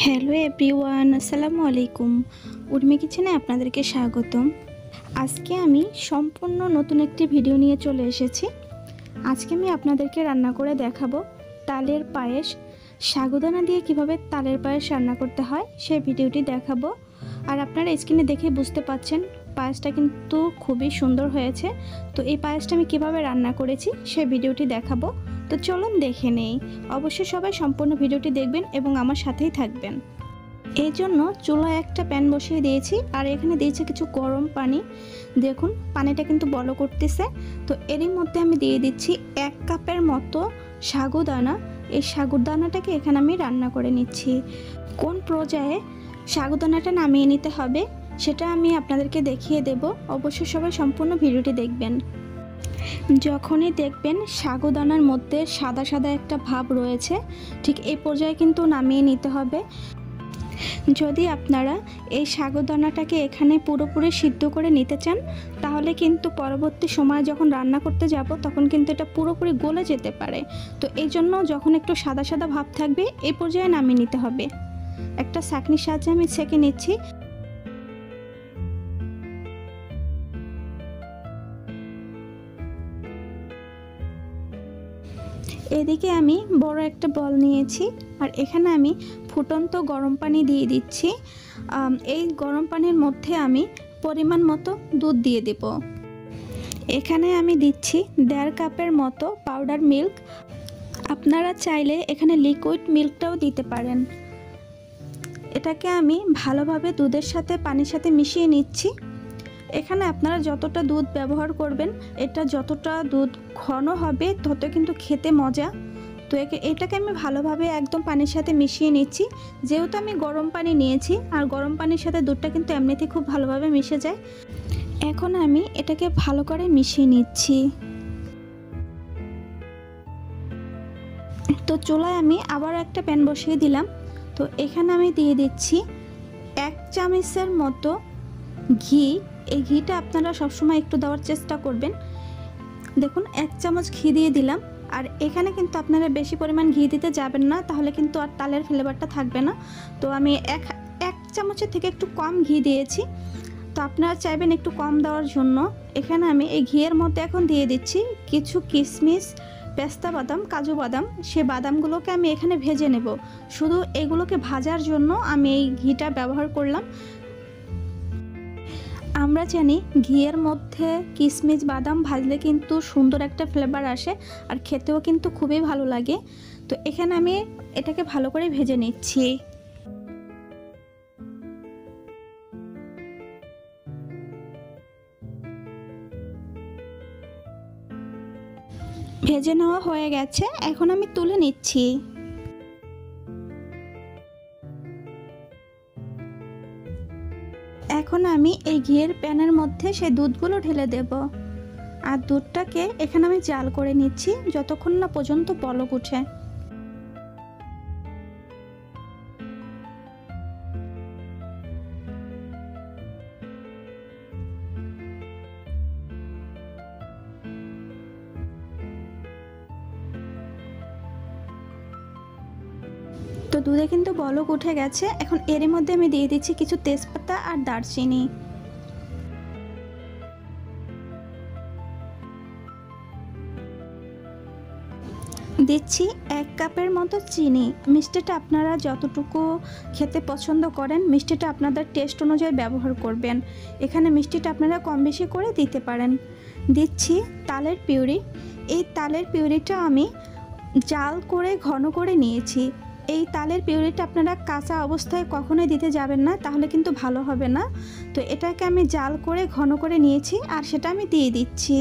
Hello everyone, আসসালামু আলাইকুম। উর্মি কিচেনে আপনাদেরকে স্বাগতম। আজকে আমি সম্পূর্ণ নতুন একটি ভিডিও নিয়ে চলে এসেছি। আজকে আমি আপনাদেরকে রান্না করে দেখাবো তালের পায়েস। সাগুদানা দিয়ে কিভাবে তালের পায়েস রান্না করতে হয় সেই ভিডিওটি দেখাবো। আর আপনারা স্ক্রিনে দেখে বুঝতে পাচ্ছেন পায়েসটা কিন্তু খুবই সুন্দর হয়েছে। তো এই পায়েসটা আমি কিভাবে রান্না করেছি সেই ভিডিওটি দেখাবো। তো চলুন দেখে নেই। অবশ্যই সবাই সম্পূর্ণ ভিডিওটি দেখবেন এবং আমার সাথেই থাকবেন। এই জন্য চুলায় একটা প্যান বসিয়ে দিয়েছি আর এখানে দিয়েছি কিছু গরম পানি। দেখুন পানিটা কিন্তু বলক করতেছে। তো এরই মধ্যে আমি দিয়ে দিচ্ছি 1 কাপের মতো সাগুদানা। এই সাগুদানাটাকে এখানে আমি রান্না করে নিচ্ছি। কোন পর্যায়ে সাগুদানাটা নামিয়ে নিতে হবে সেটা আমি আপনাদেরকে দেখিয়ে দেব। অবশ্যই সবাই সম্পূর্ণ ভিডিওটি দেখবেন। যখনই দেখবেন সাগুদানার মধ্যে সাদা সাদা একটা ভাব রয়েছে, ঠিক এই পর্যায়ে কিন্তু নামিয়ে নিতে হবে। যদি আপনারা এই সাগুদানাটাকে এখানে পুরোপুরি সিদ্ধ করে নিতে চান তাহলে কিন্তু পরবর্তী সময় যখন রান্না করতে যাব তখন কিন্তু এটা পুরোপুরি গলে যেতে পারে। তো এই জন্য যখন একটু সাদা সাদা ভাব থাকবে এই পর্যায়ে নামিয়ে নিতে হবে। একটা ছাঁকনির সাহায্যে আমি ছেঁকে নিচ্ছি। এদিকে আমি বড় একটা বল নিয়েছি আর এখানে আমি ফুটন্ত গরম পানি দিয়ে দিচ্ছি। এই গরম পানির মধ্যে আমি পরিমাণ মতো দুধ দিয়ে দেব। এখানে আমি দিচ্ছি 1.5 কাপের মতো পাউডার মিল্ক। আপনারা চাইলে এখানে লিকুইড মিল্কটাও দিতে পারেন। এটাকে আমি ভালোভাবে দুধের সাথে পানির সাথে মিশিয়ে নিচ্ছি। এখানে আপনারা যতটা দুধ ব্যবহার করবেন, এটা যতটা দুধ ঘন হবে তত কিন্তু খেতে মজা। তো এটাকে আমি ভালোভাবে একদম পানির সাথে মিশিয়ে নিচ্ছি। যেহেতু আমি গরম পানি নিয়েছি আর গরম পানির সাথে দুধটা কিন্তু এমনিতেই খুব ভালোভাবে মিশে যায়। এখন আমি এটাকে ভালো করে মিশিয়ে নিচ্ছি। তো চুলায় আমি আবার একটা প্যান বসিয়ে দিলাম। তো এখানে আমি দিয়ে দিচ্ছি 1 চামচের মতো ঘি। এই ঘিটা আপনারা সবসময় একটু দেওয়ার চেষ্টা করবেন। দেখুন 1 চামচ ঘি দিয়ে দিলাম। আর এখানে কিন্তু আপনারা বেশি পরিমাণ ঘি দিতে যাবেন না, তাহলে কিন্তু আর তালের ফ্লেভারটা থাকবে না। তো আমি এক চামচের থেকে একটু কম ঘি দিয়েছি। তো আপনারা চাইবেন একটু কম দেওয়ার জন্য। এখানে আমি এই ঘিয়ের মধ্যে এখন দিয়ে দিচ্ছি কিছু কিশমিশ, পেস্তা বাদাম, কাজু বাদাম। সে বাদামগুলোকে আমি এখানে ভেজে নেব। শুধু এগুলোকে ভাজার জন্য আমি এই ঘিটা ব্যবহার করলাম। আমরা জানি ঘিয়ের মধ্যে কিশমিশ বাদাম ভাজলে কিন্তু সুন্দর একটা ফ্লেভার আসে আর খেতেও কিন্তু খুবই ভালো লাগে। তো এখানে আমি এটাকে ভালো করে ভেজে নিচ্ছি। ভেজে নেওয়া হয়ে গেছে, এখন আমি তুলে নিচ্ছি। এখন আমি এই ঘিয়ের প্যানের মধ্যে সেই দুধগুলো ঢেলে দেব। আর দুধটাকে এখানে আমি জাল করে নিচ্ছি যতক্ষণ না পর্যন্ত বলক ওঠে। তো দুধে কিন্তু বলক উঠে গেছে। এখন এরই মধ্যে আমি দিয়ে দিচ্ছি কিছু তেজপাতা আর দারচিনি। দিচ্ছি 1 কাপের মতো চিনি। মিষ্টিটা আপনারা যতটুকু খেতে পছন্দ করেন মিষ্টিটা আপনাদের টেস্ট অনুযায়ী ব্যবহার করবেন। এখানে মিষ্টিটা আপনারা কম বেশি করে দিতে পারেন। দিচ্ছি তালের পিউরি। এই তালের পিউরিটা আমি জাল করে ঘন করে নিয়েছি। এই তালের পিউরিটা আপনারা কাঁচা অবস্থায় কখনোই দিতে যাবেন না, তাহলে কিন্তু ভালো হবে না। তো এটাকে আমি জাল করে ঘন করে নিয়েছি আর সেটা আমি দিয়ে দিচ্ছি।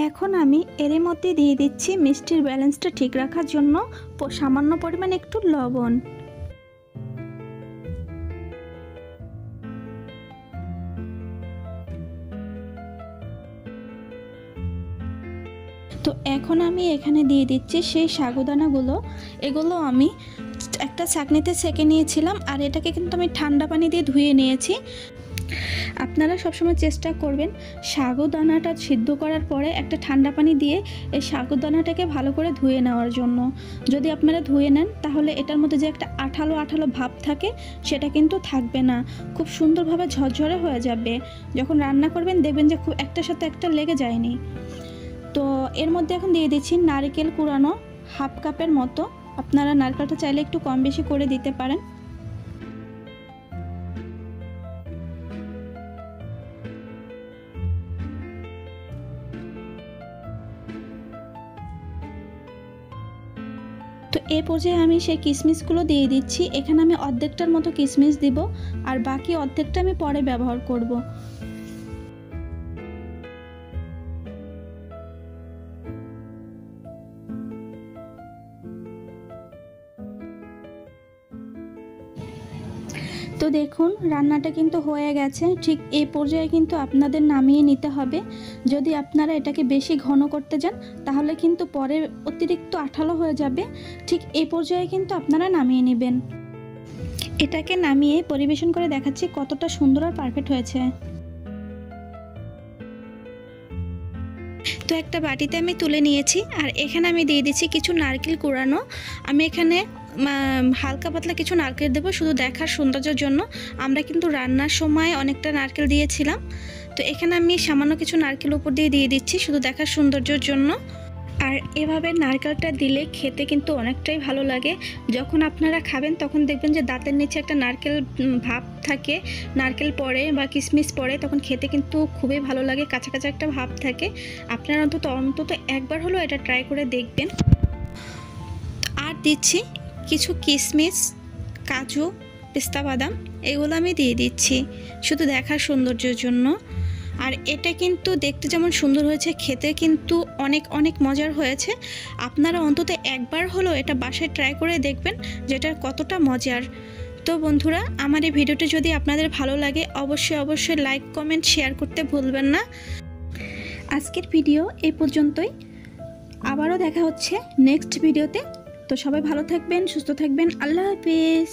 এখন আমি এরই মধ্যে দিয়ে দিচ্ছি মিষ্টির ব্যালেন্সটা ঠিক রাখার জন্য সামান্য পরিমাণ একটু লবণ। তো এখন আমি এখানে দিয়ে দিচ্ছি সেই সাগুদানাগুলো। এগুলো আমি একটা ছাঁকনিতে ছেঁকে নিয়েছিলাম, আর এটাকে কিন্তু আমি ঠান্ডা পানি দিয়ে ধুয়ে নিয়েছি। আপনারা সবসময় চেষ্টা করবেন সাগুদানাটা সিদ্ধ করার পরে একটা ঠান্ডা পানি দিয়ে এই সাগুদানাটাকে ভালো করে ধুয়ে নেওয়ার জন্য। যদি আপনারা ধুয়ে নেন তাহলে এটার মধ্যে যে একটা আঠালো আঠালো ভাব থাকে সেটা কিন্তু থাকবে না, খুব সুন্দরভাবে ঝরঝরে হয়ে যাবে। যখন রান্না করবেন দেখবেন যে খুব একটার সাথে একটা লেগে যায়নি। তো এর মধ্যে এখন দিয়ে দিচ্ছি নারকেল কুড়ানো হাফ কাপের মতো। আপনারা নারকেলটা চাইলে একটু কম বেশি করে দিতে পারেন। তো এই পর্যায়ে আমি সেই কিশমিশগুলো দিয়ে দিচ্ছি। এখানে আমি অর্ধেকটার মতো কিশমিশ দিব, আর বাকি অর্ধেকটা আমি পরে ব্যবহার করব। তো দেখুন রান্নাটা কিন্তু হয়ে গেছে। ঠিক এই পর্যায়ে কিন্তু আপনাদের নামিয়ে নিতে হবে। যদি আপনারা এটাকে বেশি ঘন করতে যান তাহলে কিন্তু পরে অতিরিক্ত আঠালো হয়ে যাবে। ঠিক এই পর্যায়ে কিন্তু আপনারা নামিয়ে নেবেন। এটাকে নামিয়ে পরিবেশন করে দেখাচ্ছি কতটা সুন্দর আর পারফেক্ট হয়েছে। তো একটা বাটিতে আমি তুলে নিয়েছি, আর এখানে আমি দিয়ে দিচ্ছি কিছু নারকেল কুড়ানো। আমি এখানে হালকা পাতলা কিছু নারকেল দেবো শুধু দেখার সৌন্দর্যের জন্য। আমরা কিন্তু রান্নার সময় অনেকটা নারকেল দিয়েছিলাম, তো এখানে আমি সামান্য কিছু নারকেল উপর দিয়ে দিচ্ছি শুধু দেখার সৌন্দর্যের জন্য। আর এভাবে নারকেলটা দিলে খেতে কিন্তু অনেকটাই ভালো লাগে। যখন আপনারা খাবেন তখন দেখবেন যে দাঁতের নিচে একটা নারকেল ভাব থাকে, নারকেল পড়ে বা কিশমিশ পড়ে, তখন খেতে কিন্তু খুবই ভালো লাগে, কাঁচা কাঁচা একটা ভাব থাকে। আপনারা অন্তত একবার হলেও এটা ট্রাই করে দেখবেন। আর দিচ্ছি কিছু কিশমিশ, কাজু, পেস্তা বাদাম, এগুলো আমি দিয়ে দিচ্ছি শুধু দেখার সৌন্দর্যের জন্য। আর এটা কিন্তু দেখতে যেমন সুন্দর হয়েছে, খেতে কিন্তু অনেক অনেক মজার হয়েছে। আপনারা অন্তত একবার হলেও এটা বাসায় ট্রাই করে দেখবেন যেটা কতটা মজার। তো বন্ধুরা, আমার এই ভিডিওটি যদি আপনাদের ভালো লাগে অবশ্যই লাইক, কমেন্ট, শেয়ার করতে ভুলবেন না। আজকের ভিডিও এই পর্যন্তই, আবারও দেখা হচ্ছে নেক্সট ভিডিওতে। তো সবাই ভালো থাকবেন, সুস্থ থাকবেন। আল্লাহ হাফেজ।